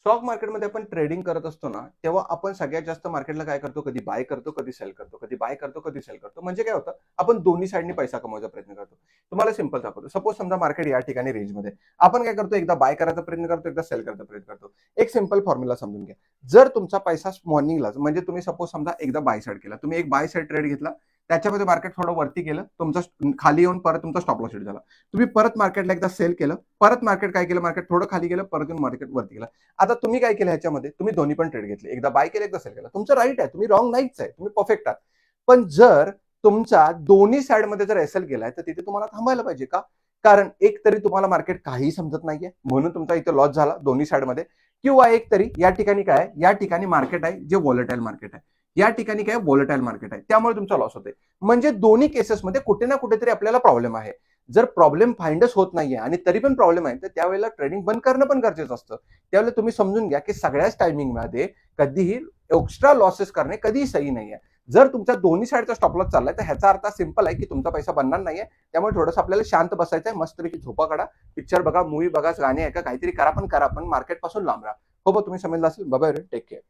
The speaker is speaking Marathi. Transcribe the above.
स्टॉक मार्केटमध्ये आपण ट्रेडिंग करत असतो ना, तेव्हा आपण सगळ्यात जास्त मार्केटला काय करतो, कधी बाय करतो, कधी सेल करतो, कधी बाय करतो, कधी सेल करतो. म्हणजे काय होतं, आपण दोन्ही साइडनी पैसा कमवायचा प्रयत्न करतो. तुम्हाला सिंपल दाखवतो. सपोज समजा मार्केट या ठिकाणी रेंजमध्ये. आपण काय करतो, एकदा बाय करायचा प्रयत्न करतो, एकदा सेल करायचा प्रयत्न करतो. एक सिंपल फॉर्म्युला समजून घ्या. जर तुमचा पैसा मॉर्निंगला म्हणजे तुम्ही सपोज समजा एकदा बाय साइड केला. तुम्ही एक बाय साइड ट्रेड घेतला. त्याच्यामध्ये मार्केट थोडं वरती गेलं. तुमचा खाली येऊन परत तुमचा स्टॉप लॉस हिट झाला. तुम्ही परत मार्केटला एकदा सेल केलं. परत मार्केट काय केलं, मार्केट थोडं खाली गेलं, परत येऊन मार्केट वरती गेलं. आता तुम्ही काय केलं ह्याच्यामध्ये, तुम्ही दोन्ही पण ट्रेड घेतले. एकदा बाय केलं, एकदा सेल केलं. तुमचं राईट आहे, तुम्ही रॉंग नाहीच आहे, तुम्ही परफेक्ट आहात. पण जर तुमचा दोन्ही साइडमध्ये जर एसएल गेलाय, तर तिथे तुम्हाला थांबायला पाहिजे का? कारण एक तरी तुम्हाला मार्केट काही समजत नाहीये, म्हणून तुमचा इथे लॉस झाला दोन्ही साइडमध्ये. किंवा एक तरी या ठिकाणी काय आहे, या ठिकाणी मार्केट आहे जे व्हॉलेटाईल मार्केट आहे. या ठिकाणी काय व्हॉलेटाईल मार्केट आहे, त्यामुळे तुमचा लॉस होते. म्हणजे दोन्ही केसेसमध्ये कुठे ना कुठेतरी आपल्याला प्रॉब्लेम आहे. जर प्रॉब्लेम फाइंडच होत नाहीये आणि तरी पण प्रॉब्लेम आहे, तर त्यावेळेला ट्रेडिंग बंद करणं पण गरजेचं असतं. त्यावेळेला तुम्ही समजून घ्या की सगळ्याच टायमिंगमध्ये कधीही एक्स्ट्रा लॉसेस करणे कधीही सही नाहीये. जर तुमच्या दोन्ही साईडचा स्टॉप लॉस चाललाय, तर ह्याचा अर्थ सिंपल आहे की तुमचा पैसा बनणार नाहीये. त्यामुळे थोडंसं आपल्याला शांत बसायचं आहे, मस्तपैकी झोपा काढा, पिक्चर बघा, मूवी बघा, गाणी ऐका, काहीतरी करा, पण करा, पण मार्केट पासून लांब राहा. हो, तुम्ही समजलं असेल. Bye bye, take care.